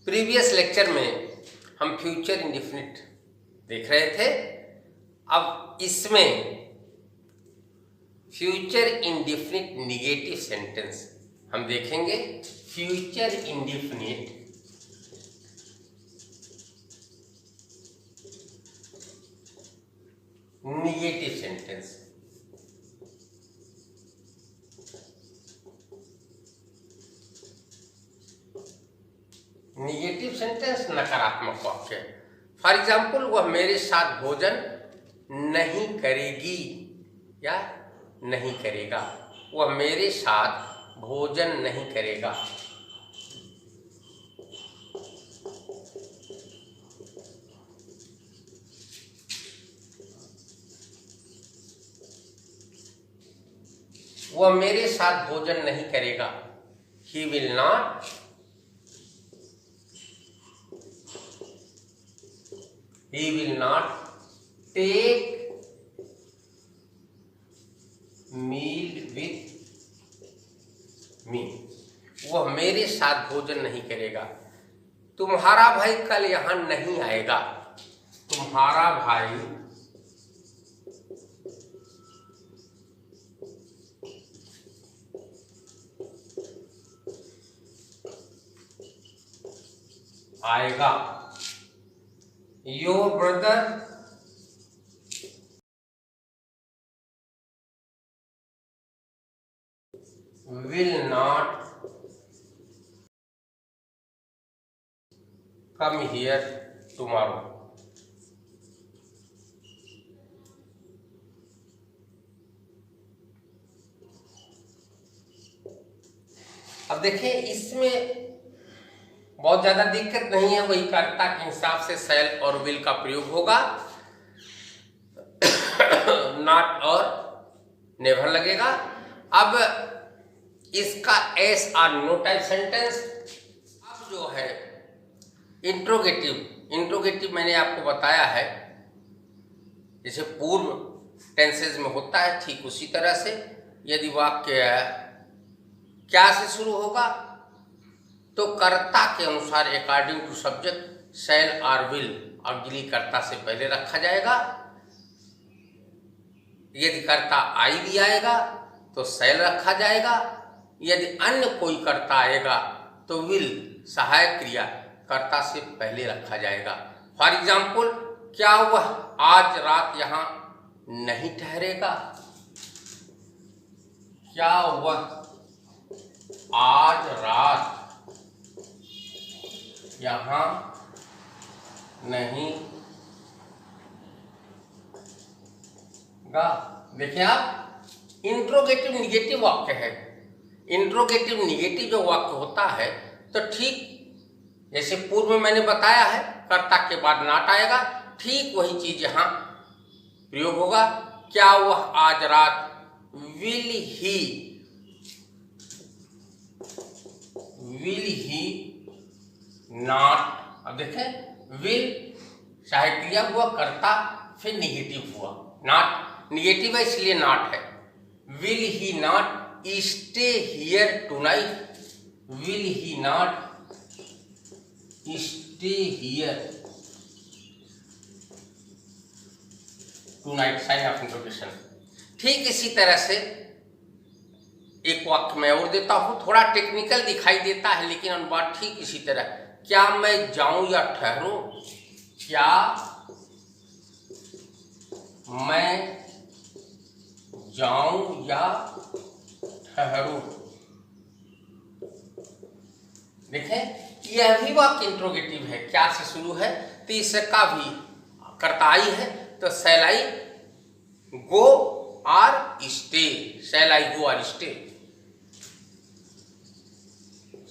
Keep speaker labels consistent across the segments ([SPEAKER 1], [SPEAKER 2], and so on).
[SPEAKER 1] Previous lecture में हम future indefinite देख रहे थे। अब इसमें फ्यूचर इंडेफिनिट निगेटिव सेंटेंस हम देखेंगे। Future indefinite negative sentence. Negative sentence नकारात्मक वाक्य। फॉर एग्जाम्पल, वह मेरे साथ भोजन नहीं करेगी या नहीं करेगा। वह मेरे साथ भोजन नहीं करेगा। वह मेरे साथ भोजन नहीं करेगा। He will not take meal with me। वह मेरे साथ भोजन नहीं करेगा। तुम्हारा भाई कल यहां नहीं आएगा। तुम्हारा भाई आएगा। Your brother will not come here tomorrow। अब देखें, इसमें बहुत ज्यादा दिक्कत नहीं है। वही कर्ता के हिसाब से शैल और विल का प्रयोग होगा। नॉट और नेवर लगेगा। अब इसका yes or no type sentence. अब जो है इंट्रोगेटिव मैंने आपको बताया है, जैसे पूर्व टेंसेज में होता है, ठीक उसी तरह से यदि वाक्य क्या से शुरू होगा तो कर्ता के अनुसार अकॉर्डिंग टू सब्जेक्ट शैल और विल ऑक्सिलरी कर्ता से पहले रखा जाएगा। यदि कर्ता आई भी आएगा तो शैल रखा जाएगा। यदि अन्य कोई कर्ता आएगा तो विल सहायक क्रिया कर्ता से पहले रखा जाएगा। फॉर एग्जाम्पल, क्या वह आज रात यहाँ नहीं ठहरेगा। क्या वह आज रात यहाँ नहीं गा। देखिए आप, इंट्रोगेटिव निगेटिव वाक्य है। इंट्रोगेटिव निगेटिव जो वाक्य होता है तो ठीक जैसे पूर्व में मैंने बताया है, कर्ता के बाद नॉट आएगा, ठीक वही चीज यहाँ प्रयोग होगा। क्या वह आज रात विल ही नॉट। अब देखें, विल सहायक क्रिया हुआ, कर्ता, फिर निगेटिव हुआ। नॉट निगेटिव है इसलिए नॉट है। Will he not stay here tonight. Will he not stay here tonight, sign of interrogation. ठीक इसी तरह से एक वाक्य मैं और देता हूं, थोड़ा टेक्निकल दिखाई देता है लेकिन अनुवाद ठीक इसी तरह। क्या मैं जाऊं या ठहरूं। क्या मैं जाऊं या ठहरूं। देखें, यह भी वाक्य इंट्रोगेटिव है, क्या से शुरू है, तो इसका भी कर्ताई है तो शैल आई गो और स्टे। शैल आई गो और स्टे।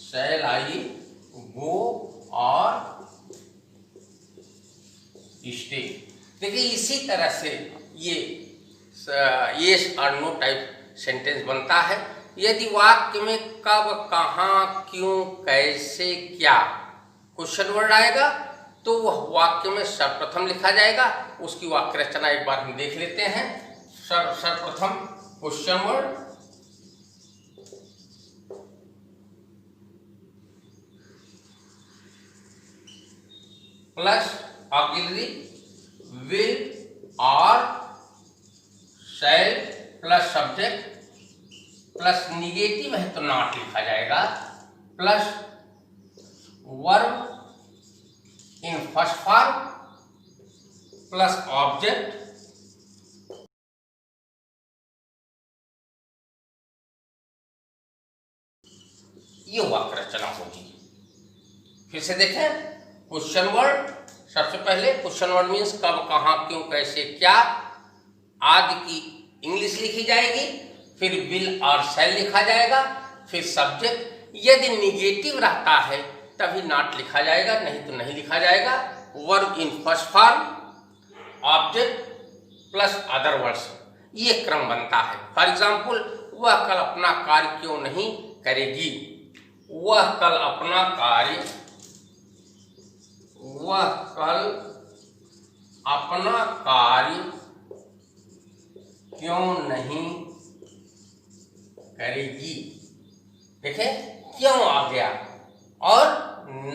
[SPEAKER 1] शैल आई गो और स्टे। देखिए, इसी तरह से ये येस और नो टाइप सेंटेंस बनता है। यदि वाक्य में कब, कहाँ, क्यों, कैसे, क्या क्वेश्चन वर्ड आएगा तो वह वाक्य में सर्वप्रथम लिखा जाएगा। उसकी वाक्य रचना एक बार हम देख लेते हैं। सर्वप्रथम question word, plus auxiliary will और shall plus subject plus negative है तो नॉट लिखा जाएगा, plus verb in first form plus object ये वाक्य रचना होगी। फिर से देखें, क्वेश्चन वर्ड सबसे पहले क्वेश्चन वर्ड मीन्स कब, कहाँ, क्यों, कैसे, क्या आदि की इंग्लिश लिखी जाएगी, फिर विल और शैल लिखा जाएगा, फिर सब्जेक्ट, यदि निगेटिव रहता है तभी नॉट लिखा जाएगा, नहीं तो नहीं लिखा जाएगा, verb in first form, object plus other words, ये क्रम बनता है। फॉर एग्जाम्पल, वह कल अपना कार्य क्यों नहीं करेगी, वह कल अपना कार्य, वह कल अपना कार्य क्यों नहीं करेगी। देखें क्यों आ गया और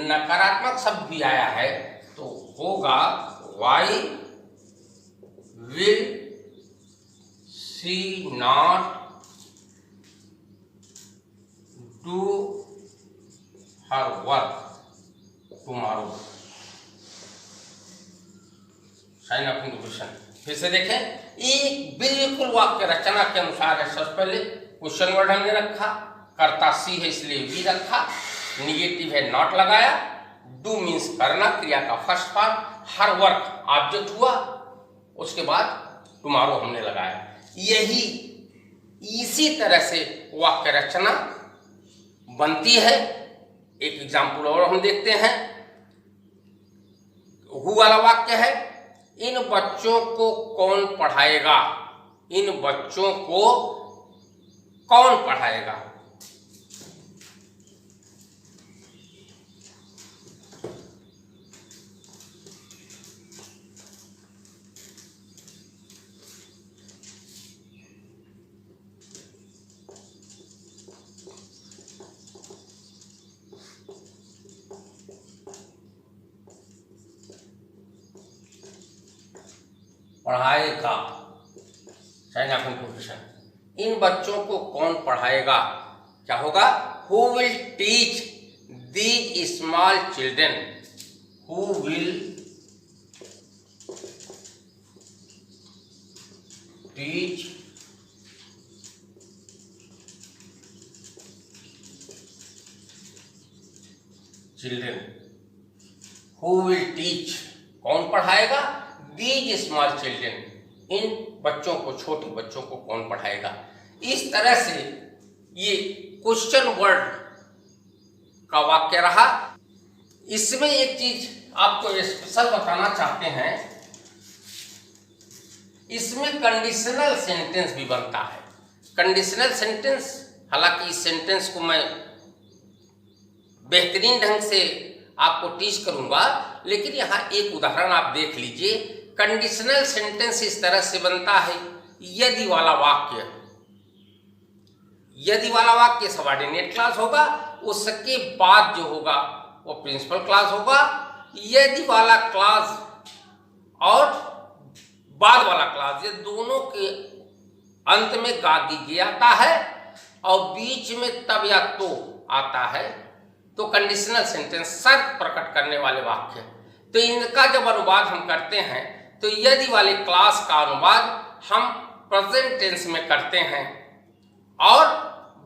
[SPEAKER 1] नकारात्मक शब्द भी आया है तो होगा why will she not do her work tomorrow, sign of inclusion. फिर से देखें, एक बिल्कुल वाक्य रचना के अनुसार है। सबसे पहले क्वेश्चन वर्ड हमने रखा, कर्ता सी है इसलिए वी रखा, निगेटिव है नॉट लगाया, डू मीन्स करना, क्रिया का first form, her work object हुआ, उसके बाद टुमारो हमने लगाया। यही इसी तरह से वाक्य रचना बनती है। एक एग्जाम्पल और हम देखते हैं, हु वाला वाक्य है, इन बच्चों को कौन पढ़ाएगा, इन बच्चों को कौन पढ़ाएगा। पढ़ाएगा, साइन ऑफ इंक्लूजन। इन बच्चों को कौन पढ़ाएगा, क्या होगा, who will teach these small children, who will teach children, who will teach कौन पढ़ाएगा, दीज स्मॉल चिल्ड्रन इन बच्चों को, छोटे बच्चों को कौन पढ़ाएगा। इस तरह से ये क्वेश्चन वर्ड का वाक्य रहा। इसमें एक चीज आपको स्पेशल बताना चाहते हैं, इसमें कंडीशनल सेंटेंस भी बनता है। कंडीशनल सेंटेंस, हालांकि इस सेंटेंस को मैं बेहतरीन ढंग से आपको टीच करूंगा, लेकिन यहाँ एक उदाहरण आप देख लीजिए। कंडीशनल सेंटेंस इस तरह से बनता है, यदि वाला वाक्य, यदि वाला वाक्य सबऑर्डिनेट क्लास होगा, उसके बाद जो होगा वो प्रिंसिपल क्लास होगा। यदि वाला क्लास और बाद वाला क्लास, ये दोनों के अंत में गादी आता है और बीच में तब या तो आता है, तो कंडीशनल सेंटेंस शर्त प्रकट करने वाले वाक्य। तो इनका जब अनुवाद हम करते हैं तो यदि वाले क्लास का अनुवाद हम प्रेजेंट टेंस में करते हैं और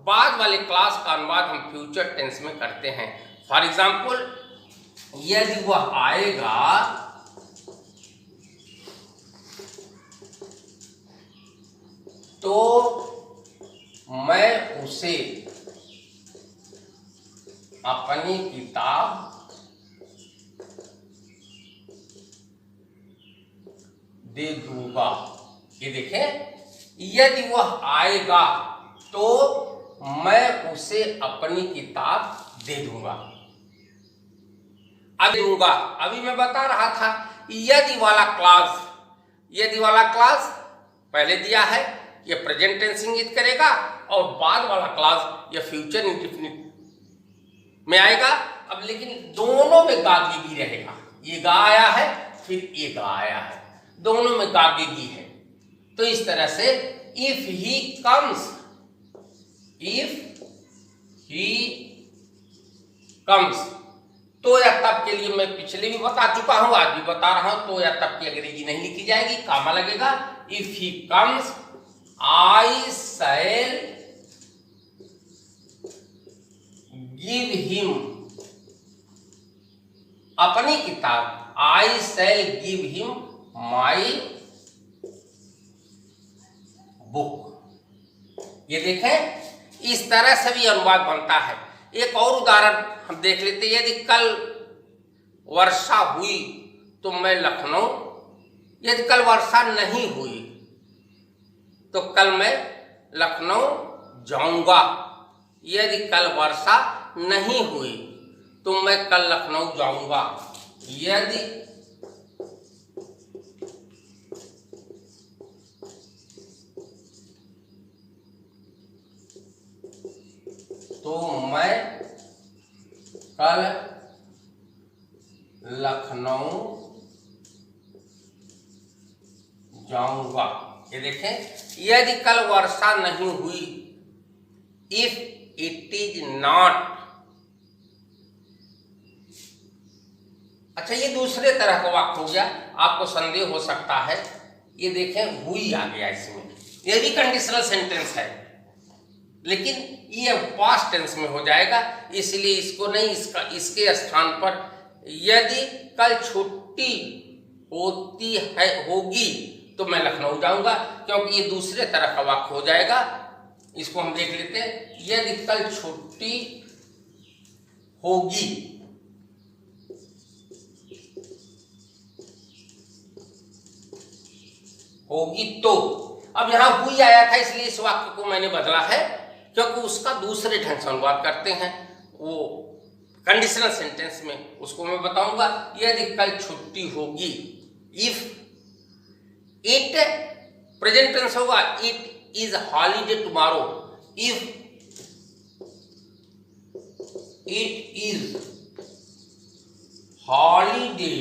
[SPEAKER 1] बाद वाले क्लास का अनुवाद हम फ्यूचर टेंस में करते हैं। फॉर एग्जाम्पल, यदि वह आएगा तो मैं उसे अपनी किताब दे दूंगा। ये देखें, यदि वह आएगा तो मैं उसे अपनी किताब दे दूंगा। अब दूंगा, अभी मैं बता रहा था यदि वाला क्लास, यदि वाला क्लास पहले दिया है, ये प्रेजेंट टेंस इंगित करेगा और बाद वाला क्लास ये फ्यूचर इंडेफिनिट में आएगा। अब लेकिन दोनों में गादी भी रहेगा। ये गा आया है, फिर ये गा आया है, दोनों में गागेगी है। तो इस तरह से if he comes, if he comes, तो या तब के लिए मैं पिछले भी बता चुका हूं, आज भी बता रहा हूं। तो या तब की अंग्रेजी नहीं लिखी जाएगी, कामा लगेगा। If he comes I shall give him, अपनी किताब, I shall give him my book. ये देखें, इस तरह से भी अनुवाद बनता है। एक और उदाहरण हम देख लेते हैं। यदि कल वर्षा हुई तो मैं लखनऊ, यदि कल वर्षा नहीं हुई तो कल मैं लखनऊ जाऊंगा। यदि कल वर्षा नहीं हुई तो मैं कल लखनऊ जाऊंगा। यदि तो मैं कल लखनऊ जाऊंगा। ये देखें, यदि कल वर्षा नहीं हुई, इफ इट इज नॉट। अच्छा, ये दूसरे तरह का वाक्य हो गया, आपको संदेह हो सकता है। ये देखें, हुई आ गया इसमें, ये भी कंडीशनल सेंटेंस है, लेकिन ये पास्ट टेंस में हो जाएगा, इसलिए इसको नहीं, इसके स्थान पर यदि कल छुट्टी होती है, होगी, तो मैं लखनऊ जाऊंगा, क्योंकि ये दूसरे तरह का वाक्य हो जाएगा। इसको हम देख लेते हैं। यदि कल छुट्टी होगी, होगी तो, अब यहां हुई आया था, इसलिए इस वाक्य को मैंने बदला है, क्योंकि उसका दूसरे ढंग से अनुवाद करते हैं वो कंडीशनल सेंटेंस में, उसको मैं बताऊंगा। यदि कल छुट्टी होगी, इफ इट प्रेजेंट टेंस होगा, it is holiday tomorrow. If it is holiday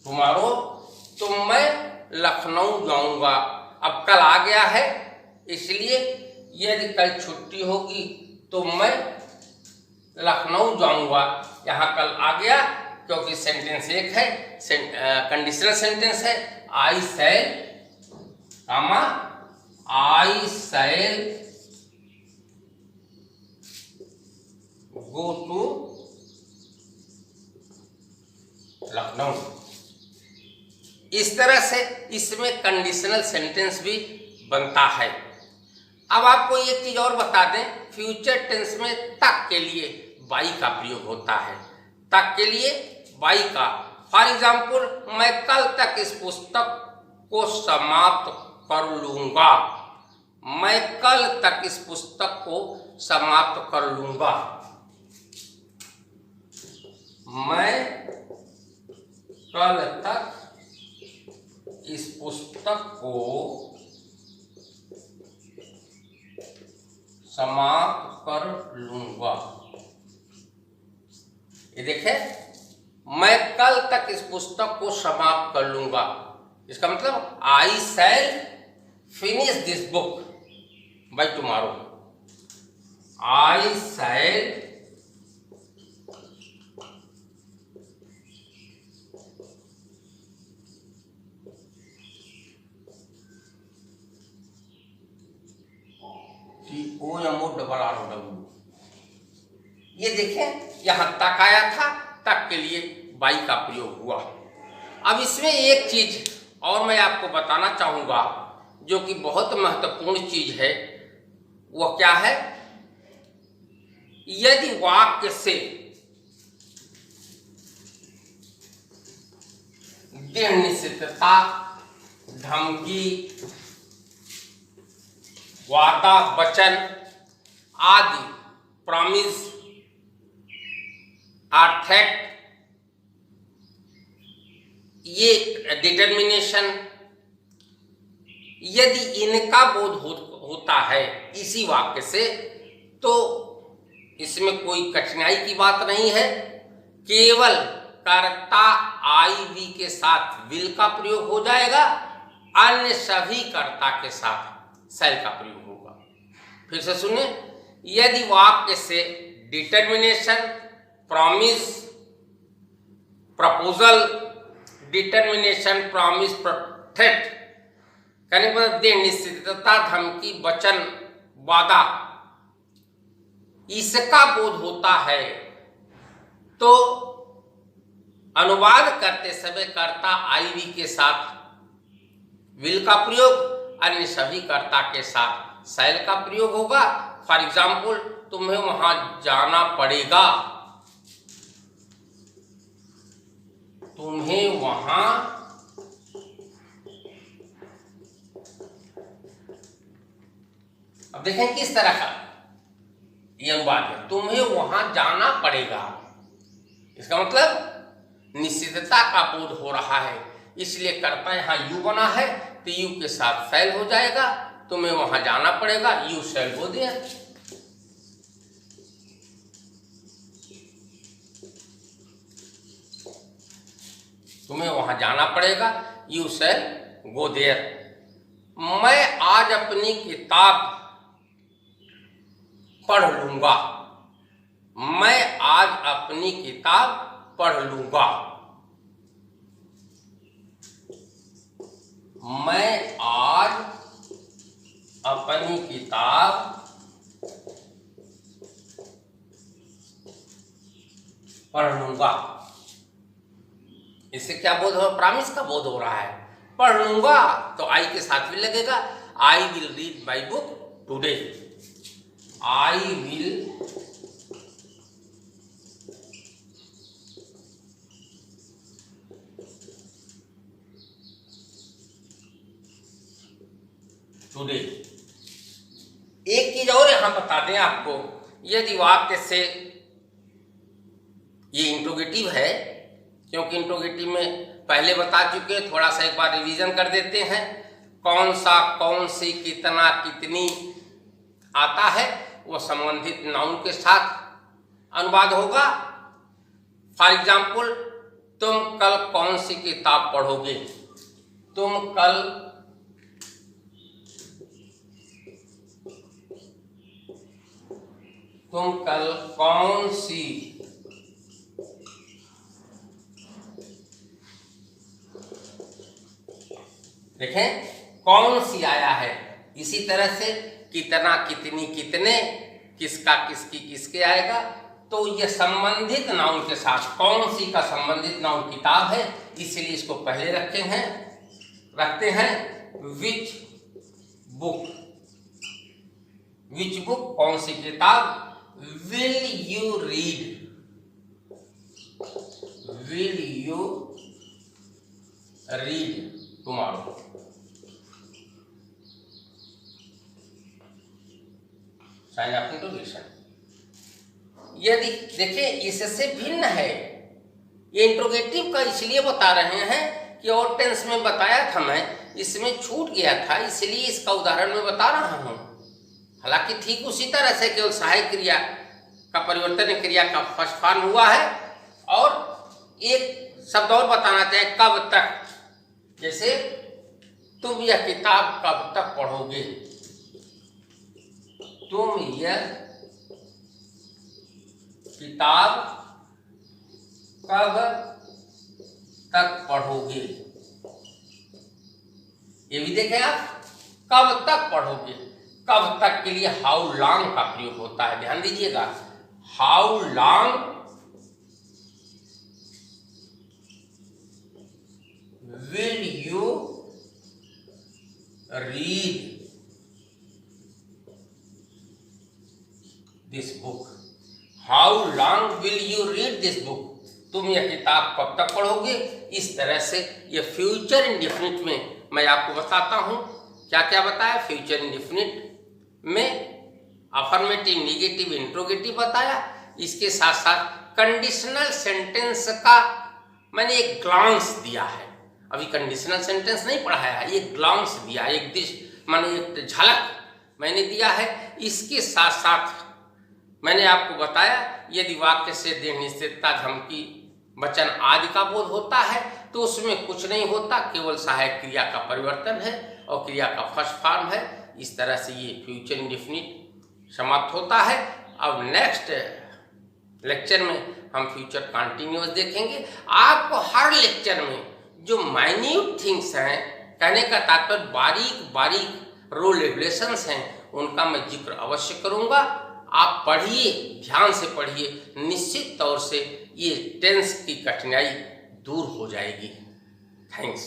[SPEAKER 1] tomorrow, तो मैं लखनऊ जाऊंगा। अब कल आ गया है, इसलिए यदि कल छुट्टी होगी तो मैं लखनऊ जाऊंगा। यहां कल आ गया क्योंकि सेंटेंस एक है, कंडीशनल सेंटेंस है। आई शैल, कामा, आई शैल गो टू लखनऊ। इस तरह से इसमें कंडीशनल सेंटेंस भी बनता है। अब आपको एक चीज और बता दें, फ्यूचर टेंस में तक के लिए बाई का प्रयोग होता है। तक के लिए बाई का, फॉर एग्जाम्पल, मैं कल तक इस पुस्तक को समाप्त कर लूंगा। मैं कल तक इस पुस्तक को समाप्त कर लूंगा। मैं कल तक इस पुस्तक को समाप्त कर लूंगा। ये देखें, मैं कल तक इस पुस्तक को समाप्त कर लूंगा, इसका मतलब I shall finish this book by tomorrow. I shall TOMORROW। ये देखें, यहां तक आया था, तक के लिए बाई का प्रयोग हुआ। अब इसमें एक चीज और मैं आपको बताना चाहूंगा, जो कि बहुत महत्वपूर्ण चीज है। वह क्या है? यदि वाक्य से दृढ़ निश्चितता, धमकी, वादा, वचन आदि, प्रॉमिस, अर्थेट, ये डिटर्मिनेशन, यदि इनका बोध होता है इसी वाक्य से, तो इसमें कोई कठिनाई की बात नहीं है, केवल कर्ता आई वी के साथ विल का प्रयोग हो जाएगा, अन्य सभी कर्ता के साथ शैल का प्रयोग होगा। फिर से सुनिए, यदि वाक्य से determination, promise, proposal, determination, promise, threat कहने के बाद दे, निश्चितता, धमकी, वचन, वादा, इसका बोध होता है तो अनुवाद करते समय कर्ता आई वी के साथ विल का प्रयोग, अन्य सभी कर्ता के साथ शैल का प्रयोग होगा। फॉर एग्जाम्पल, तुम्हें वहां जाना पड़ेगा, तुम्हें वहां अब देखें किस तरह का ये अनुवाद है, तुम्हें वहां जाना पड़ेगा। इसका मतलब निश्चितता का बोध हो रहा है, इसलिए कर्ता यहां यू बना है तो यू के साथ शैल हो जाएगा, तुम्हें वहां जाना पड़ेगा, यू शैल हो दिया। तुम्हें वहां जाना पड़ेगा, यू शैल गो देयर। मैं आज अपनी किताब पढ़ लूंगा, मैं आज अपनी किताब पढ़ लूंगा। मैं आज अपनी किताब पढ़ लूंगा। इससे क्या बोध हो? प्रॉमिस का बोध हो रहा है। पढ़ लूंगा तो आई के साथ भी लगेगा, I will read my book today. I will today. एक चीज और यहां बता दें आपको, यदि वाक्य से ये इंट्रोगेटिव है, क्योंकि इंट्रोगेटिव में पहले बता चुके, थोड़ा सा एक बार रिवीजन कर देते हैं। कौन सा, कौन सी, कितना, कितनी आता है वो संबंधित नाउन के साथ अनुवाद होगा। फॉर एग्जाम्पल, तुम कल कौन सी किताब पढ़ोगे? तुम कल कौन सी देखें कौन सी आया है। इसी तरह से कितना, कितनी, कितने, किसका, किसकी, किसके आएगा। तो यह संबंधित नाउन के साथ, कौन सी का संबंधित नाउन किताब है, इसलिए इसको पहले रखते हैं। विच बुक, विच बुक, कौन सी किताब। Will you read, will you read tomorrow. Sign of interrogation. यदि देखिए इससे भिन्न है, ये इंट्रोगेटिव का इसलिए बता रहे हैं कि और टेंस में बताया था मैं, इसमें छूट गया था, इसलिए इसका उदाहरण मैं बता रहा हूं। हालांकि ठीक उसी तरह से केवल सहायक क्रिया का परिवर्तन क्रिया का फर्स्ट फॉर्म हुआ है। और एक शब्द और बताना चाहे, कब तक। जैसे तुम यह किताब कब तक पढ़ोगे, तुम यह किताब कब तक पढ़ोगे। ये भी देखें आप, कब तक पढ़ोगे। कब तक के लिए हाउ लॉन्ग का प्रयोग होता है, ध्यान दीजिएगा। How long will you read this book. How long will you read this book, तुम यह किताब कब तक पढ़ोगे। इस तरह से ये फ्यूचर इंडेफिनिट में मैं आपको बताता हूं क्या क्या बताया। फ्यूचर इंडेफिनिट में अफर्मेटिव, नेगेटिव, इंट्रोगेटिव बताया। इसके साथ साथ कंडीशनल सेंटेंस का मैंने एक ग्लांस दिया है। अभी कंडीशनल सेंटेंस नहीं पढ़ाया है, ये ग्लांस दिया, एक दृश्य माने एक झलक मैंने दिया है। इसके साथ साथ मैंने आपको बताया यदि वाक्य से देह निषेधता, धमकी, वचन आदि का बोध होता है तो उसमें कुछ नहीं होता, केवल सहायक क्रिया का परिवर्तन है और क्रिया का फर्स्ट फॉर्म है। इस तरह से ये फ्यूचर इंडेफिनिट समाप्त होता है। अब नेक्स्ट लेक्चर में हम फ्यूचर कंटिन्यूअस देखेंगे। आपको हर लेक्चर में जो माइन्यूट थिंग्स हैं, कहने का तात्पर्य बारीक बारीक रो रेगुलेशंस हैं, उनका मैं जिक्र अवश्य करूंगा। आप पढ़िए, ध्यान से पढ़िए, निश्चित तौर से ये टेंस की कठिनाई दूर हो जाएगी। थैंक्स।